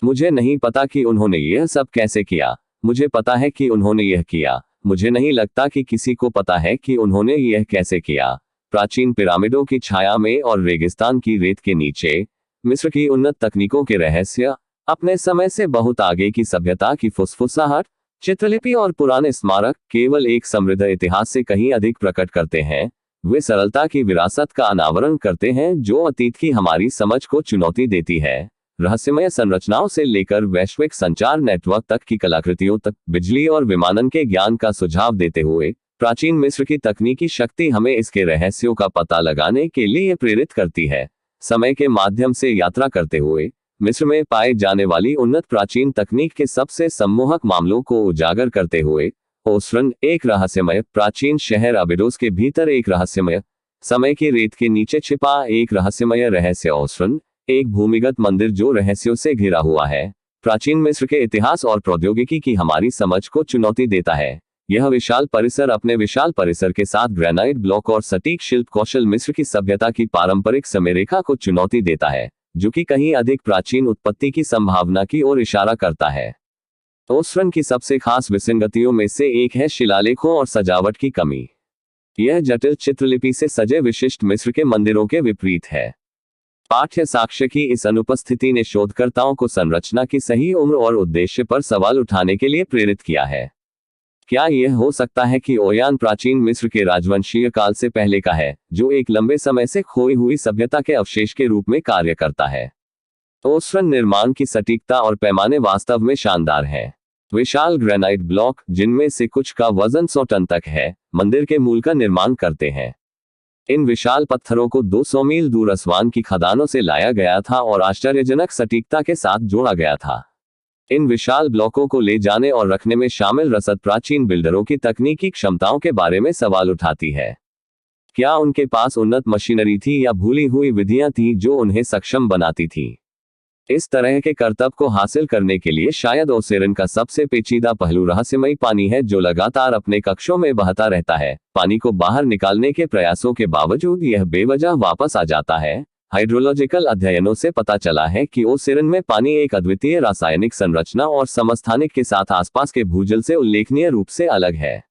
मुझे नहीं पता कि उन्होंने यह सब कैसे किया। मुझे पता है कि उन्होंने यह किया। मुझे नहीं लगता कि किसी को पता है कि उन्होंने यह कैसे किया। प्राचीन पिरामिडों की छाया में और रेगिस्तान की रेत के नीचे मिस्र की उन्नत तकनीकों के रहस्य अपने समय से बहुत आगे की सभ्यता की फुसफुसाहट, चित्रलिपि और पुराने स्मारक केवल एक समृद्ध इतिहास से कहीं अधिक प्रकट करते हैं। वे सरलता की विरासत का अनावरण करते हैं जो अतीत की हमारी समझ को चुनौती देती है। रहस्यमय संरचनाओं से लेकर वैश्विक संचार नेटवर्क तक की कलाकृतियों तक बिजली और विमानन के ज्ञान का सुझाव देते हुए प्राचीन मिस्र की तकनीकी शक्ति हमें इसके रहस्यों का पता लगाने के लिए प्रेरित करती है। समय के माध्यम से यात्रा करते हुए मिस्र में पाए जाने वाली उन्नत प्राचीन तकनीक के सबसे सम्मोहक मामलों को उजागर करते हुए ओस्रन एक रहस्यमय प्राचीन शहर, अबिडोस के भीतर एक रहस्यमय समय की रेत के नीचे छिपा एक रहस्यमय रहस्य, ओस्रन एक भूमिगत मंदिर जो रहस्यों से घिरा हुआ है, प्राचीन मिस्र के इतिहास और प्रौद्योगिकी की हमारी समझ को चुनौती देता है। यह विशाल परिसर अपने विशाल परिसर के साथ ग्रेनाइट ब्लॉक और सटीक शिल्प कौशल मिस्र की सभ्यता की पारंपरिक समयरेखा को चुनौती देता है, जो कि कहीं अधिक प्राचीन उत्पत्ति की संभावना की ओर इशारा करता है। ओस्रन की सबसे खास विसंगतियों में से एक है शिलालेखों और सजावट की कमी। यह जटिल चित्रलिपि से सजे विशिष्ट मिस्र के मंदिरों के विपरीत है। पाठ्य साक्ष्य की इस अनुपस्थिति ने शोधकर्ताओं को संरचना की सही उम्र और उद्देश्य पर सवाल उठाने के लिए प्रेरित किया है। क्या यह हो सकता है कि ओयान प्राचीन मिस्र के राजवंशीय काल से पहले का है, जो एक लंबे समय से खोई हुई सभ्यता के अवशेष के रूप में कार्य करता है? ओस्रन निर्माण की सटीकता और पैमाने वास्तव में शानदार हैं। विशाल ग्रेनाइट ब्लॉक, जिनमें से कुछ का वजन 100 टन तक है, मंदिर के मूल का निर्माण करते हैं। इन विशाल पत्थरों को 200 मील दूर असवान की खदानों से लाया गया था और आश्चर्यजनक सटीकता के साथ जोड़ा गया था। इन विशाल ब्लॉकों को ले जाने और रखने में शामिल रसद प्राचीन बिल्डरों की तकनीकी क्षमताओं के बारे में सवाल उठाती है। क्या उनके पास उन्नत मशीनरी थी या भूली हुई विधियां थीं जो उन्हें सक्षम बनाती थी? इस तरह के करतब को हासिल करने के लिए शायद ओसेरन का सबसे पेचीदा पहलू रहस्यमयी पानी है, जो लगातार अपने कक्षों में बहता रहता है। पानी को बाहर निकालने के प्रयासों के बावजूद यह बेवजह वापस आ जाता है। हाइड्रोलॉजिकल अध्ययनों से पता चला है कि ओसेरन में पानी एक अद्वितीय रासायनिक संरचना और समस्थानिक के साथ आसपास के भूजल से उल्लेखनीय रूप से अलग है।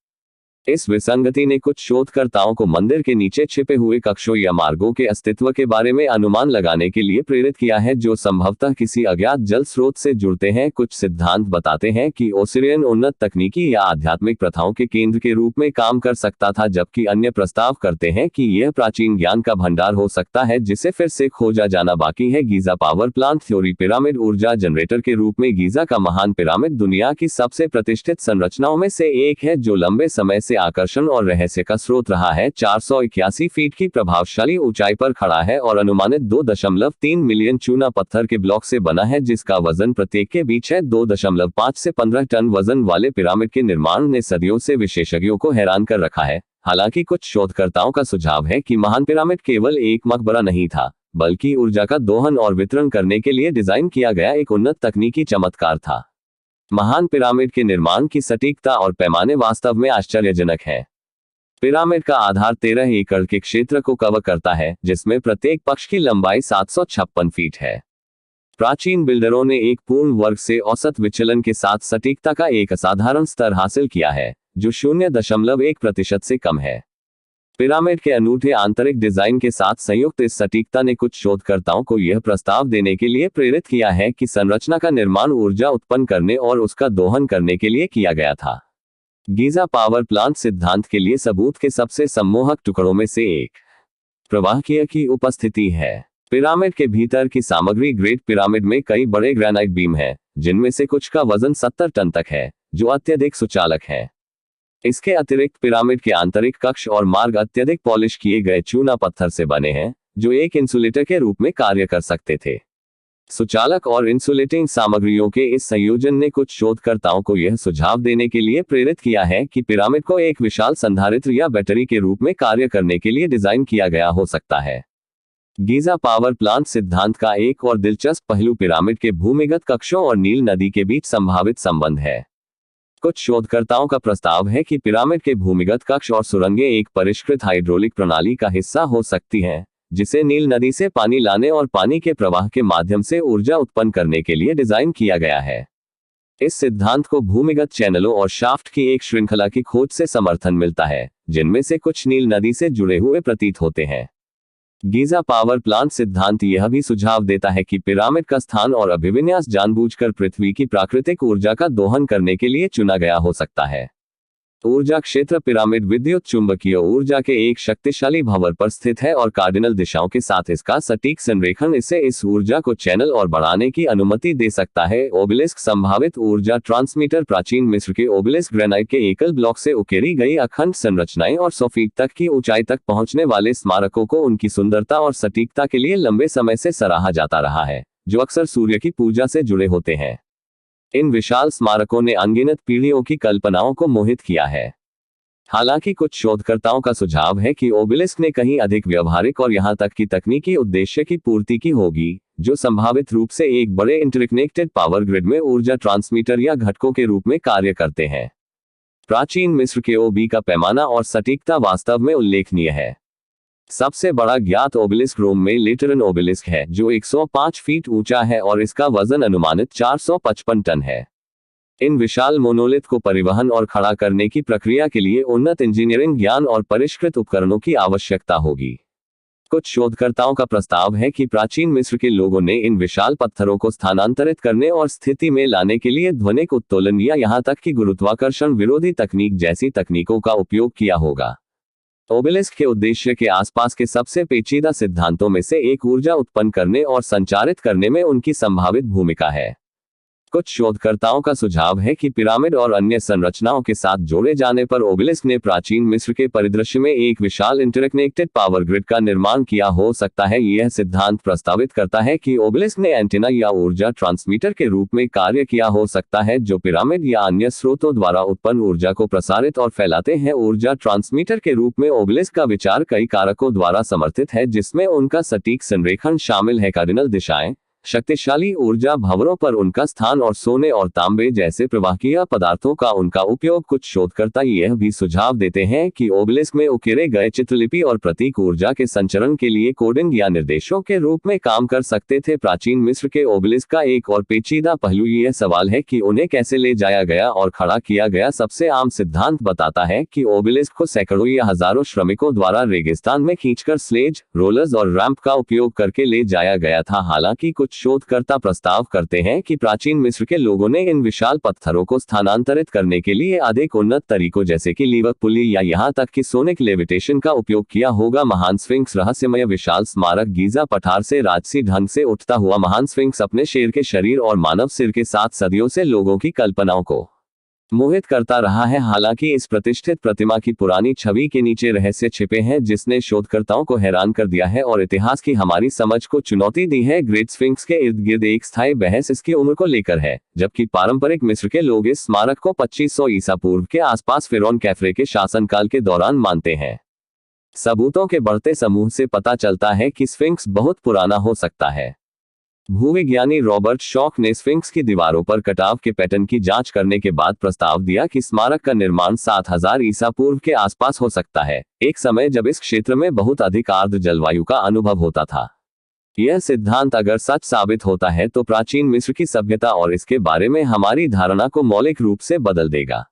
इस विसंगति ने कुछ शोधकर्ताओं को मंदिर के नीचे छिपे हुए कक्षों या मार्गों के अस्तित्व के बारे में अनुमान लगाने के लिए प्रेरित किया है, जो संभवतः किसी अज्ञात जल स्रोत से जुड़ते हैं। कुछ सिद्धांत बताते हैं कि ओसिरियन उन्नत तकनीकी या आध्यात्मिक प्रथाओं के केंद्र के रूप में काम कर सकता था, जबकि अन्य प्रस्ताव करते हैं कि यह प्राचीन ज्ञान का भंडार हो सकता है जिसे फिर से खोजा जाना बाकी है। Giza power plant theory. Pyramid ऊर्जा जनरेटर के रूप में गीजा का महान पिरामिड दुनिया की सबसे प्रतिष्ठित संरचनाओं में से एक है, जो लंबे समय से आकर्षण और रहस्य का स्रोत रहा है। 481 फीट की प्रभावशाली ऊंचाई पर खड़ा है और अनुमानित 2.3 मिलियन चूना पत्थर के ब्लॉक से बना है, जिसका वजन प्रत्येक के बीच है। 2.5 से 15 टन वजन वाले पिरामिड के निर्माण ने सदियों से विशेषज्ञों को हैरान कर रखा है। हालांकि कुछ शोधकर्ताओं का सुझाव है कि महान पिरामिड केवल एक मकबरा नहीं था, बल्कि ऊर्जा का दोहन और वितरण करने के लिए डिजाइन किया गया एक उन्नत तकनीकी चमत्कार था। महान पिरामिड के निर्माण की सटीकता और पैमाने वास्तव में आश्चर्यजनक है। पिरामिड का आधार 13 एकड़ के क्षेत्र को कवर करता है, जिसमें प्रत्येक पक्ष की लंबाई 756 फीट है। प्राचीन बिल्डरों ने एक पूर्ण वर्ग से औसत विचलन के साथ सटीकता का एक असाधारण स्तर हासिल किया है, जो 0.1% से कम है। पिरामिड के अनूठे आंतरिक डिजाइन के साथ संयुक्त इस सटीकता ने कुछ शोधकर्ताओं को यह प्रस्ताव देने के लिए प्रेरित किया है कि संरचना का निर्माण ऊर्जा उत्पन्न करने और उसका दोहन करने के लिए किया गया था। गीजा पावर प्लांट सिद्धांत के लिए सबूत के सबसे सम्मोहक टुकड़ों में से एक प्रवाहकीय की उपस्थिति है। पिरामिड के भीतर की सामग्री ग्रेट पिरामिड में कई बड़े ग्रेनाइट बीम हैं, जिनमें से कुछ का वजन 70 टन तक है, जो अत्यधिक सुचालक है। इसके अतिरिक्त पिरामिड के आंतरिक कक्ष और मार्ग अत्यधिक पॉलिश किए गए चूना पत्थर से बने हैं, जो एक इंसुलेटर के रूप में कार्य कर सकते थे। सुचालक और इंसुलेटिंग सामग्रियों के इस संयोजन ने कुछ शोधकर्ताओं को यह सुझाव देने के लिए प्रेरित किया है कि पिरामिड को एक विशाल संधारित्र या बैटरी के रूप में कार्य करने के लिए डिजाइन किया गया हो सकता है। गीजा पावर प्लांट सिद्धांत का एक और दिलचस्प पहलू पिरामिड के भूमिगत कक्षों और नील नदी के बीच संभावित संबंध है। कुछ शोधकर्ताओं का प्रस्ताव है कि पिरामिड के भूमिगत कक्ष और सुरंगें एक परिष्कृत हाइड्रोलिक प्रणाली का हिस्सा हो सकती हैं, जिसे नील नदी से पानी लाने और पानी के प्रवाह के माध्यम से ऊर्जा उत्पन्न करने के लिए डिजाइन किया गया है। इस सिद्धांत को भूमिगत चैनलों और शाफ्ट की एक श्रृंखला की खोज से समर्थन मिलता है, जिनमें से कुछ नील नदी से जुड़े हुए प्रतीत होते हैं। गीजा पावर प्लांट सिद्धांत यह भी सुझाव देता है कि पिरामिड का स्थान और अभिविन्यास जानबूझकर पृथ्वी की प्राकृतिक ऊर्जा का दोहन करने के लिए चुना गया हो सकता है। ऊर्जा क्षेत्र पिरामिड विद्युत चुंबकीय ऊर्जा के एक शक्तिशाली भंवर पर स्थित है और कार्डिनल दिशाओं के साथ इसका सटीक संरेखण इसे इस ऊर्जा को चैनल और बढ़ाने की अनुमति दे सकता है। ओबेलिस्क संभावित ऊर्जा ट्रांसमीटर प्राचीन मिस्र के ओबेलिस्क ग्रेनाइट के एकल ब्लॉक से उकेरी गई अखंड संरचनाएं और 100 फीट तक की ऊंचाई तक पहुंचने वाले स्मारकों को उनकी सुंदरता और सटीकता के लिए लंबे समय से सराहा जाता रहा है, जो अक्सर सूर्य की पूजा से जुड़े होते हैं। इन विशाल स्मारकों ने अनगिनत पीढ़ियों की कल्पनाओं को मोहित किया है। हालांकि कुछ शोधकर्ताओं का सुझाव है कि ओबेलिस्क ने कहीं अधिक व्यवहारिक और यहां तक कि तकनीकी उद्देश्य की पूर्ति की होगी, जो संभावित रूप से एक बड़े इंटरकनेक्टेड पावर ग्रिड में ऊर्जा ट्रांसमीटर या घटकों के रूप में कार्य करते हैं। प्राचीन मिस्र के ओबी का पैमाना और सटीकता वास्तव में उल्लेखनीय है। सबसे बड़ा ज्ञात ओबेलिस्क रोम में लेटरन ओबेलिस्क है, जो 105 फीट ऊंचा है और इसका वजन अनुमानित 455 टन है। इन विशाल मोनोलिथ को परिवहन और खड़ा करने की प्रक्रिया के लिए उन्नत इंजीनियरिंग ज्ञान और परिष्कृत उपकरणों की आवश्यकता होगी। कुछ शोधकर्ताओं का प्रस्ताव है कि प्राचीन मिस्र के लोगों ने इन विशाल पत्थरों को स्थानांतरित करने और स्थिति में लाने के लिए ध्वनिक उत्तोलन या यहां तक कि गुरुत्वाकर्षण विरोधी तकनीक जैसी तकनीकों का उपयोग किया होगा। ओबेलिस्क के उद्देश्य के आसपास के सबसे पेचीदा सिद्धांतों में से एक ऊर्जा उत्पन्न करने और संचारित करने में उनकी संभावित भूमिका है। कुछ शोधकर्ताओं का सुझाव है कि पिरामिड और अन्य संरचनाओं के साथ जोड़े जाने पर ओबेलिस्क ने प्राचीन मिस्र के परिदृश्य में एक विशाल इंटरकनेक्टेड पावर ग्रिड का निर्माण किया हो सकता है। यह सिद्धांत प्रस्तावित करता है कि ओबेलिस्क ने एंटीना या ऊर्जा ट्रांसमीटर के रूप में कार्य किया हो सकता है, जो पिरामिड या अन्य स्रोतों द्वारा उत्पन्न ऊर्जा को प्रसारित और फैलाते हैं। ऊर्जा ट्रांसमीटर के रूप में ओबेलिस्क का विचार कई कारकों द्वारा समर्थित है, जिसमें उनका सटीक संरेखण शामिल है, कार्डिनल दिशाएं, शक्तिशाली ऊर्जा भंवरों पर उनका स्थान और सोने और तांबे जैसे प्रवाहकीय पदार्थों का उनका उपयोग। कुछ शोधकर्ता यह भी सुझाव देते हैं कि ओबेलिस्क में उकेरे गए चित्रलिपि और प्रतीक ऊर्जा के संचरण के लिए कोडिंग या निर्देशों के रूप में काम कर सकते थे। प्राचीन मिस्र के ओबेलिस्क का एक और पेचीदा पहलू यह सवाल है कि उन्हें कैसे ले जाया गया और खड़ा किया गया। सबसे आम सिद्धांत बताता है कि ओबेलिस्क को सैकड़ों या हजारों श्रमिकों द्वारा रेगिस्तान में खींचकर स्लेज, रोलर्स और रैंप का उपयोग करके ले जाया गया था। हालांकि कुछ शोधकर्ता प्रस्ताव करते हैं कि प्राचीन मिस्र के लोगों ने इन विशाल पत्थरों को स्थानांतरित करने के लिए अधिक उन्नत तरीकों जैसे कि लीवर पुली या यहां तक कि सोनिक लेविटेशन का उपयोग किया होगा। महान स्फिंक्स रहस्यमय विशाल स्मारक गीजा पठार से राजसी ढंग से उठता हुआ महान स्फिंक्स अपने शेर के शरीर और मानव सिर के साथ सदियों से लोगों की कल्पनाओं को मोहित करता रहा है। हालांकि इस प्रतिष्ठित प्रतिमा की पुरानी छवि के नीचे रहस्य छिपे हैं, जिसने शोधकर्ताओं को हैरान कर दिया है और इतिहास की हमारी समझ को चुनौती दी है। ग्रेट स्फिंक्स के इर्द गिर्द एक स्थायी बहस इसकी उम्र को लेकर है, जबकि पारंपरिक मिस्र के लोग इस स्मारक को 2500 ईसा पूर्व के आसपास फिरौन कैफरे के शासनकाल के दौरान मानते हैं। सबूतों के बढ़ते समूह से पता चलता है कि स्फिंक्स बहुत पुराना हो सकता है। भूविज्ञानी रॉबर्ट शॉक ने स्फिंक्स की दीवारों पर कटाव के पैटर्न की जांच करने के बाद प्रस्ताव दिया कि स्मारक का निर्माण 7000 ईसा पूर्व के आसपास हो सकता है, एक समय जब इस क्षेत्र में बहुत अधिक आर्द्र जलवायु का अनुभव होता था। यह सिद्धांत अगर सच साबित होता है तो प्राचीन मिस्र की सभ्यता और इसके बारे में हमारी धारणा को मौलिक रूप से बदल देगा।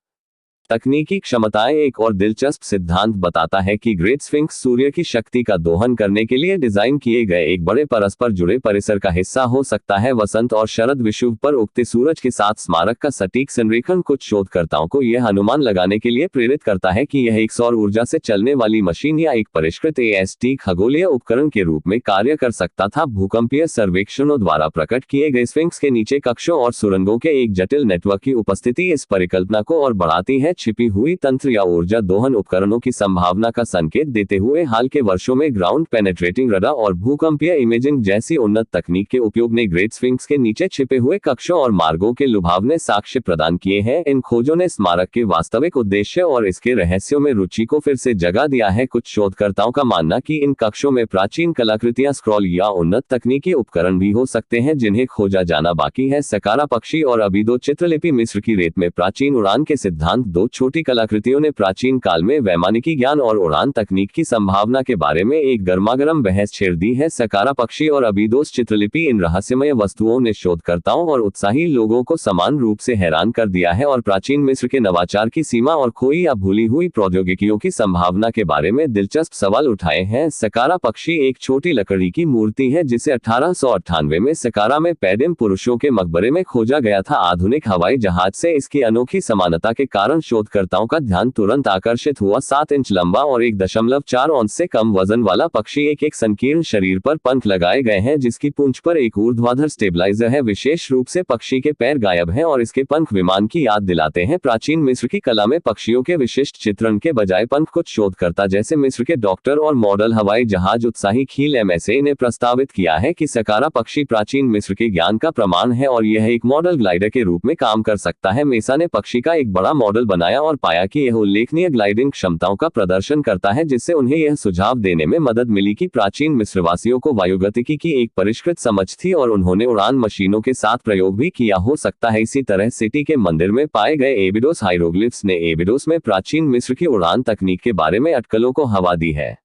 तकनीकी क्षमताएं एक और दिलचस्प सिद्धांत बताता है कि ग्रेट स्फिंक्स सूर्य की शक्ति का दोहन करने के लिए डिजाइन किए गए एक बड़े परस्पर जुड़े परिसर का हिस्सा हो सकता है। वसंत और शरद विषुव पर उगते सूरज के साथ स्मारक का सटीक संरेखण कुछ शोधकर्ताओं को यह अनुमान लगाने के लिए प्रेरित करता है कि यह एक सौर ऊर्जा से चलने वाली मशीन या एक परिष्कृत AST खगोलीय उपकरण के रूप में कार्य कर सकता था। भूकंपीय सर्वेक्षणों द्वारा प्रकट किए गए स्फिंक्स के नीचे कक्षों और सुरंगों के एक जटिल नेटवर्क की उपस्थिति इस परिकल्पना को और बढ़ाती है। छिपी हुई तंत्र या ऊर्जा दोहन उपकरणों की संभावना का संकेत देते हुए हाल के वर्षों में ग्राउंड पेनेट्रेटिंग रडार और भूकंपीय इमेजिंग जैसी उन्नत तकनीक के उपयोग ने ग्रेट स्फिंक्स के नीचे छिपे हुए कक्षों और मार्गों के लुभावने साक्ष्य प्रदान किए हैं। इन खोजों ने स्मारक के वास्तविक उद्देश्य और इसके रहस्यों में रुचि को फिर से जगा दिया है। कुछ शोधकर्ताओं का मानना कि इन कक्षों में प्राचीन कलाकृतियां, स्क्रॉल या उन्नत तकनीकी उपकरण भी हो सकते हैं जिन्हें खोजा जाना बाकी है। सकारा पक्षी और अबीदो चित्रलिपि मिस्र की रेत में प्राचीन उड़ान के सिद्धांत दो छोटी कलाकृतियों ने प्राचीन काल में वैमानिकी ज्ञान और उड़ान तकनीक की संभावना के बारे में एक गर्मागर्म बहस छेड़ दी है। सकारा पक्षी और अबीदोस चित्रलिपि इन रहस्यमय वस्तुओं ने शोधकर्ताओं और उत्साही लोगों को समान रूप से हैरान कर दिया है और प्राचीन मिस्र के नवाचार की सीमा और खोई या भूली हुई प्रौद्योगिकियों की संभावना के बारे में दिलचस्प सवाल उठाए हैं। सकारा पक्षी एक छोटी लकड़ी की मूर्ति है जिसे 1898 में सकारा में पैडिम पुरुषों के मकबरे में खोजा गया था। आधुनिक हवाई जहाज से इसकी अनोखी समानता के कारण शोधकर्ताओं का ध्यान तुरंत आकर्षित हुआ। 7 इंच लंबा और 1.4 औंस से कम वजन वाला पक्षी एक संकीर्ण शरीर पर पंख लगाए गए हैं जिसकी पूंछ पर एक ऊर्ध्वाधर स्टेबलाइजर है। विशेष रूप से पक्षी के पैर गायब हैं और इसके पंख विमान की याद दिलाते हैं। प्राचीन मिस्र की कला में पक्षियों के विशिष्ट चित्रण के बजाय पंख कुछ शोधकर्ता जैसे मिस्र के डॉक्टर और मॉडल हवाई जहाज उत्साही खील एमएसए ने प्रस्तावित किया है कि सकारा पक्षी प्राचीन मिस्र के ज्ञान का प्रमाण है और यह एक मॉडल ग्लाइडर के रूप में काम कर सकता है। मेसा ने पक्षी का एक बड़ा मॉडल बनाया और पाया कि यह उल्लेखनीय ग्लाइडिंग क्षमताओं का प्रदर्शन करता है जिससे उन्हें यह सुझाव देने में मदद मिली कि प्राचीन मिस्रवासियों को वायुगतिकी की एक परिष्कृत समझ थी और उन्होंने उड़ान मशीनों के साथ प्रयोग भी किया हो सकता है। इसी तरह सिटी के मंदिर में पाए गए एबिडोस हाइरोग्लिफ्स ने एबिडोस में प्राचीन मिस्र की उड़ान तकनीक के बारे में अटकलों को हवा दी है।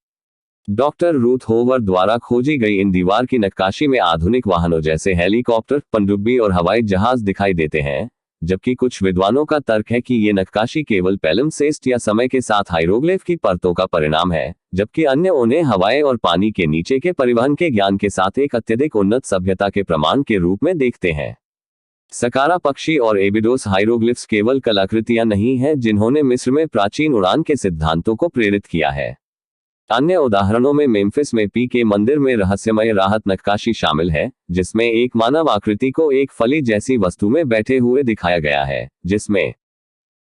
डॉक्टर रूथ होवर द्वारा खोजी गई इन दीवार की नक्काशी में आधुनिक वाहनों जैसे हेलीकॉप्टर, पनडुब्बी और हवाई जहाज दिखाई देते हैं, जबकि कुछ विद्वानों का तर्क है कि ये नक्काशी केवल पैलिम्सेस्ट या समय के साथ हाइरोग्लिफ की परतों का परिणाम है, जबकि अन्य उन्हें हवाई और पानी के नीचे के परिवहन के ज्ञान के साथ एक अत्यधिक उन्नत सभ्यता के प्रमाण के रूप में देखते हैं। सकारा पक्षी और एबिडोस हाइरोग्लिफ्स केवल कलाकृतियां नहीं हैं जिन्होंने मिस्र में प्राचीन उड़ान के सिद्धांतों को प्रेरित किया है। अन्य उदाहरणों में मेम्फिस में पी के मंदिर में रहस्यमय राहत नक्काशी शामिल है, जिसमें एक मानव आकृति को एक फली जैसी वस्तु में बैठे हुए दिखाया गया है जिसमें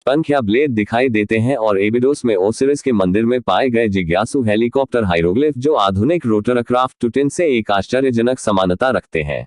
पंख या ब्लेड दिखाई देते हैं, और एबिडोस में ओसिरिस के मंदिर में पाए गए जिज्ञासु हेलीकॉप्टर हाइरोग्लिफ जो आधुनिक रोटरक्राफ्ट टुटिन से एक आश्चर्यजनक समानता रखते हैं।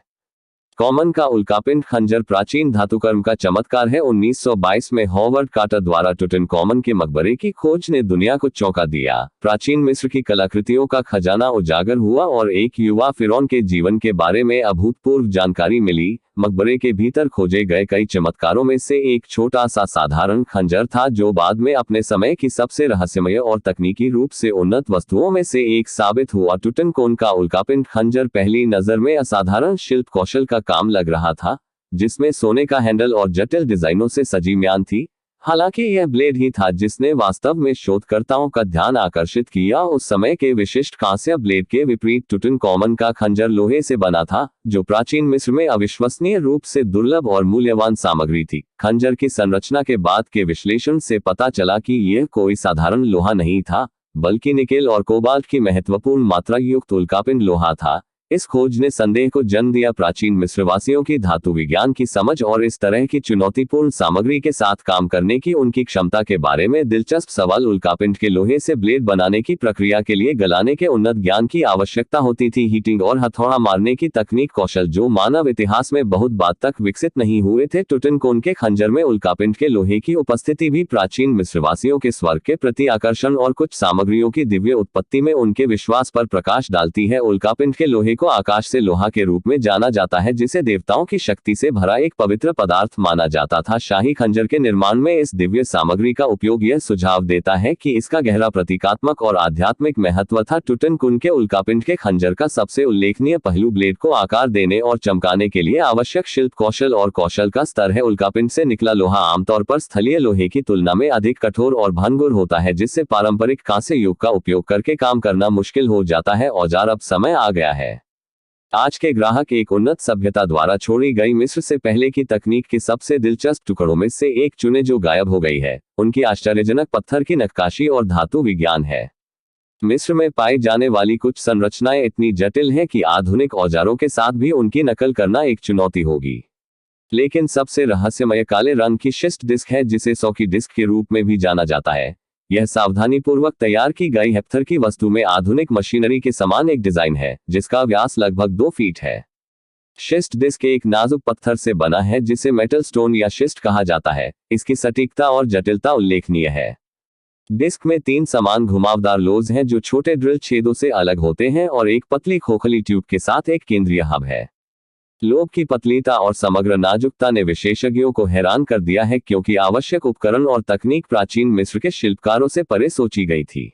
कॉमन का उल्कापिंड खंजर प्राचीन धातुकर्म का चमत्कार है। 1922 में हॉवर्ड कार्टर द्वारा टुटिन कॉमन के मकबरे की खोज ने दुनिया को चौंका दिया। प्राचीन मिस्र की कलाकृतियों का खजाना उजागर हुआ और एक युवा फिरौन के जीवन के बारे में अभूतपूर्व जानकारी मिली। मकबरे के भीतर खोजे गए कई चमत्कारों में से एक छोटा सा साधारण खंजर था जो बाद में अपने समय की सबसे रहस्यमय और तकनीकी रूप से उन्नत वस्तुओं में से एक साबित हुआ। टुटनकोन का उल्कापिंड खंजर पहली नजर में असाधारण शिल्प कौशल का काम लग रहा था, जिसमें सोने का हैंडल और जटिल डिजाइनों से सजी म्यान थी। हालांकि यह ब्लेड ही था जिसने वास्तव में शोधकर्ताओं का ध्यान आकर्षित किया। उस समय के विशिष्ट कांस्य ब्लेड के विपरीत टुटनकॉमन का खंजर लोहे से बना था, जो प्राचीन मिस्र में अविश्वसनीय रूप से दुर्लभ और मूल्यवान सामग्री थी। खंजर की संरचना के बाद के विश्लेषण से पता चला कि यह कोई साधारण लोहा नहीं था, बल्कि निकेल और कोबाल्ट की महत्वपूर्ण मात्रा युक्त उल्कापिंड लोहा था। इस खोज ने संदेह को जन्म दिया। प्राचीन मिस्रवासियों की धातु विज्ञान की समझ और इस तरह की चुनौतीपूर्ण सामग्री के साथ काम करने की उनकी क्षमता के बारे में दिलचस्प सवाल। उल्कापिंड के लोहे से ब्लेड बनाने की प्रक्रिया के लिए गलाने के उन्नत ज्ञान की आवश्यकता होती थी। हीटिंग और हथौड़ा मारने की तकनीक कौशल जो मानव इतिहास में बहुत बाद तक विकसित नहीं हुए थे। टुटनकोन के खंजर में उल्कापिंड के लोहे की उपस्थिति भी प्राचीन मिस्रवासियों के स्वर्ग के प्रति आकर्षण और कुछ सामग्रियों की दिव्य उत्पत्ति में उनके विश्वास पर प्रकाश डालती है। उल्कापिंड के लोहे को आकाश से लोहा के रूप में जाना जाता है, जिसे देवताओं की शक्ति से भरा एक पवित्र पदार्थ माना जाता था। शाही खंजर के निर्माण में इस दिव्य सामग्री का उपयोग यह सुझाव देता है कि इसका गहरा प्रतीकात्मक और आध्यात्मिक महत्व था। टुटनकोन के उल्कापिंड के खंजर का सबसे उल्लेखनीय पहलू ब्लेड को आकार देने और चमकाने के लिए आवश्यक शिल्प कौशल और कौशल का स्तर है। उल्कापिंड से निकला लोहा आमतौर पर स्थलीय लोहे की तुलना में अधिक कठोर और भंगुर होता है, जिससे पारंपरिक कांस्य युग का उपयोग करके काम करना मुश्किल हो जाता है। औजार अब समय आ गया है। आज के ग्राहक एक उन्नत सभ्यता द्वारा छोड़ी गई मिस्र से पहले की तकनीक के सबसे दिलचस्प टुकड़ों में से एक चुने जो गायब हो गई है। उनकी आश्चर्यजनक पत्थर की नक्काशी और धातु विज्ञान है। मिस्र में पाई जाने वाली कुछ संरचनाएं इतनी जटिल हैं कि आधुनिक औजारों के साथ भी उनकी नकल करना एक चुनौती होगी। लेकिन सबसे रहस्यमय काले रंग की शिस्ट डिस्क है, जिसे 100 की डिस्क के रूप में भी जाना जाता है। यह सावधानीपूर्वक तैयार की गई पत्थर की वस्तु में आधुनिक मशीनरी के समान एक डिजाइन है, जिसका व्यास लगभग 2 फीट है। शिस्ट डिस्क एक नाजुक पत्थर से बना है जिसे मेटल स्टोन या शिस्ट कहा जाता है। इसकी सटीकता और जटिलता उल्लेखनीय है। डिस्क में 3 समान घुमावदार लोज हैं जो छोटे ड्रिल छेदों से अलग होते हैं और एक पतली खोखली ट्यूब के साथ एक केंद्रीय हब है। लोभ की पतलीता और समग्र नाजुकता ने विशेषज्ञों को हैरान कर दिया है, क्योंकि आवश्यक उपकरण और तकनीक प्राचीन मिस्र के शिल्पकारों से परे सोची गई थी।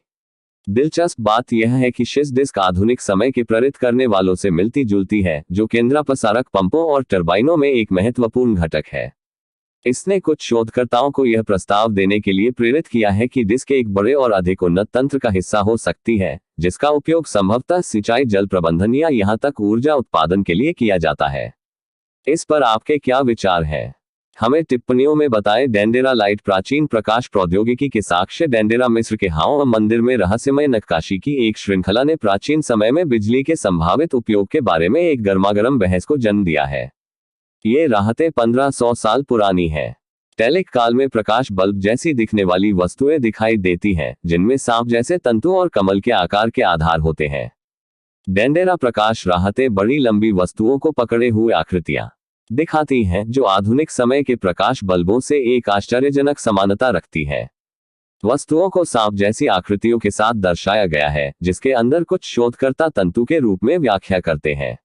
दिलचस्प बात यह है कि शीश डिस्क आधुनिक समय के प्रेरित करने वालों से मिलती जुलती है, जो केंद्रापसारक पंपों और टरबाइनों में एक महत्वपूर्ण घटक है। इसने कुछ शोधकर्ताओं को यह प्रस्ताव देने के लिए प्रेरित किया है कि डिस्क एक बड़े और अधिक उन्नत तंत्र का हिस्सा हो सकती है, जिसका उपयोग संभवतः सिंचाई, जल प्रबंधन या यहां तक ऊर्जा उत्पादन के लिए किया जाता है। इस पर आपके क्या विचार हैं? हमें टिप्पणियों में बताएं। डेंडेरा लाइट प्राचीन प्रकाश प्रौद्योगिकी के साक्ष्य। डेंडेरा मिस्र के हाओ मंदिर में रहस्यमय नक्काशी की एक श्रृंखला ने प्राचीन समय में बिजली के संभावित उपयोग के बारे में एक गर्मागरम बहस को जन्म दिया है। ये राहतें 1500 साल पुरानी हैं। टैलिक काल में प्रकाश बल्ब जैसी दिखने वाली वस्तुएं दिखाई देती हैं, जिनमें सांप जैसे तंतु और कमल के आकार के आधार होते हैं। डेंडेरा प्रकाश राहतें बड़ी लंबी वस्तुओं को पकड़े हुए आकृतियां दिखाती हैं, जो आधुनिक समय के प्रकाश बल्बों से एक आश्चर्यजनक समानता रखती है। वस्तुओं को सांप जैसी आकृतियों के साथ दर्शाया गया है, जिसके अंदर कुछ शोधकर्ता तंतु के रूप में व्याख्या करते हैं।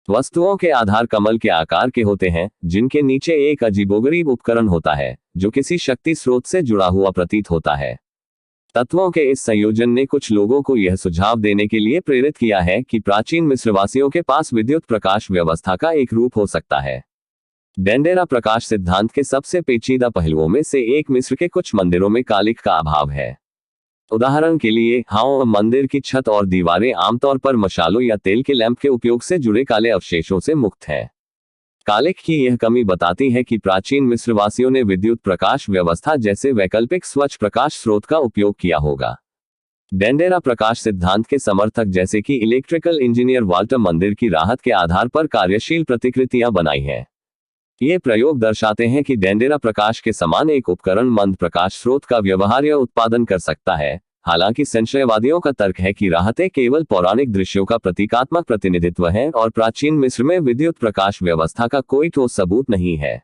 वस्तुओं के आधार कमल के आकार के होते हैं, जिनके नीचे एक अजीबोगरीब उपकरण होता है, जो किसी शक्ति स्रोत से जुड़ा हुआ प्रतीत होता है। तत्वों के इस संयोजन ने कुछ लोगों को यह सुझाव देने के लिए प्रेरित किया है कि प्राचीन मिस्रवासियों के पास विद्युत प्रकाश व्यवस्था का एक रूप हो सकता है। डेंडेरा प्रकाश सिद्धांत के सबसे पेचीदा पहलुओं में से एक मिस्र के कुछ मंदिरों में कालिख का अभाव है। उदाहरण के लिए, हाओ मंदिर की छत और दीवारें आमतौर पर मशालों या तेल के लैंप के उपयोग से जुड़े काले अवशेषों से मुक्त है। कालिख की यह कमी बताती है कि प्राचीन मिस्रवासियों ने विद्युत प्रकाश व्यवस्था जैसे वैकल्पिक स्वच्छ प्रकाश स्रोत का उपयोग किया होगा। डेंडेरा प्रकाश सिद्धांत के समर्थक जैसे कि इलेक्ट्रिकल इंजीनियर वाल्टर मंदिर की राहत के आधार पर कार्यशील प्रतिकृतियां बनाई हैं। ये प्रयोग दर्शाते हैं कि डेंडेरा प्रकाश के समान एक उपकरण मंद प्रकाश स्रोत का व्यवहार्य उत्पादन कर सकता है। हालांकि संशयवादियों का तर्क है कि राहतें केवल पौराणिक दृश्यों का प्रतीकात्मक प्रतिनिधित्व है और प्राचीन मिस्र में विद्युत प्रकाश व्यवस्था का कोई ठोस सबूत नहीं है।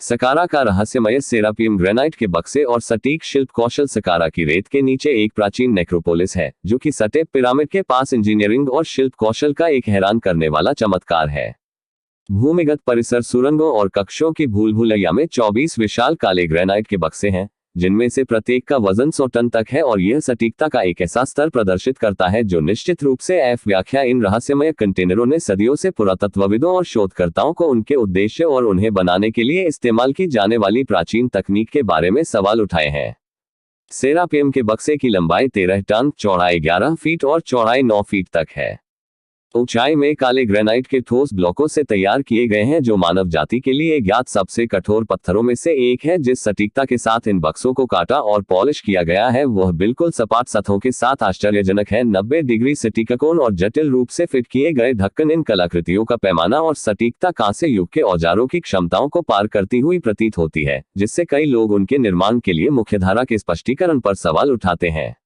सकारा का रहस्यमय सेरापीम ग्रेनाइट के बक्से और सटीक शिल्प कौशल। सकारा की रेत के नीचे एक प्राचीन नेक्रोपोलिस है, जो कि सटेप पिरामिड के पास इंजीनियरिंग और शिल्प कौशल का एक हैरान करने वाला चमत्कार है। भूमिगत परिसर, सुरंगों और कक्षों की भूलभुलैया में 24 विशाल काले ग्रेनाइट के बक्से हैं, जिनमें से प्रत्येक का वजन 100 टन तक है और यह सटीकता का एक ऐसा स्तर प्रदर्शित करता है जो निश्चित रूप से व्याख्या। इन रहस्यमय कंटेनरों ने सदियों से पुरातत्वविदों और शोधकर्ताओं को उनके उद्देश्य और उन्हें बनाने के लिए इस्तेमाल की जाने वाली प्राचीन तकनीक के बारे में सवाल उठाए हैं। सेरापीम के बक्से की लंबाई 13 टन, चौड़ाई 11 फीट और चौड़ाई 9 फीट तक है। ऊंचाई में काले ग्रेनाइट के ठोस ब्लॉकों से तैयार किए गए हैं, जो मानव जाति के लिए ज्ञात सबसे कठोर पत्थरों में से एक है। जिस सटीकता के साथ इन बक्सों को काटा और पॉलिश किया गया है, वह बिल्कुल सपाट सतहों के साथ आश्चर्यजनक है। 90 डिग्री सटीक कोण और जटिल रूप से फिट किए गए ढक्कन इन कलाकृतियों का पैमाना और सटीकता कांस्य युग के औजारों की क्षमताओं को पार करती हुई प्रतीत होती है, जिससे कई लोग उनके निर्माण के लिए मुख्यधारा के स्पष्टीकरण पर सवाल उठाते हैं।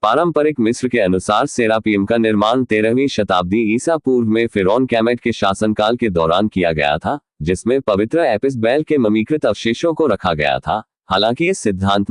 पारंपरिक मिस्र के अनुसार सेरापीम का निर्माण 13वीं शताब्दी ईसा पूर्व में फिरौन कैमेट के शासनकाल के दौरान किया गया था, जिसमें पवित्र एपिस बैल के ममीकृत अवशेषों को रखा गया था। हालांकि इस सिद्धांत में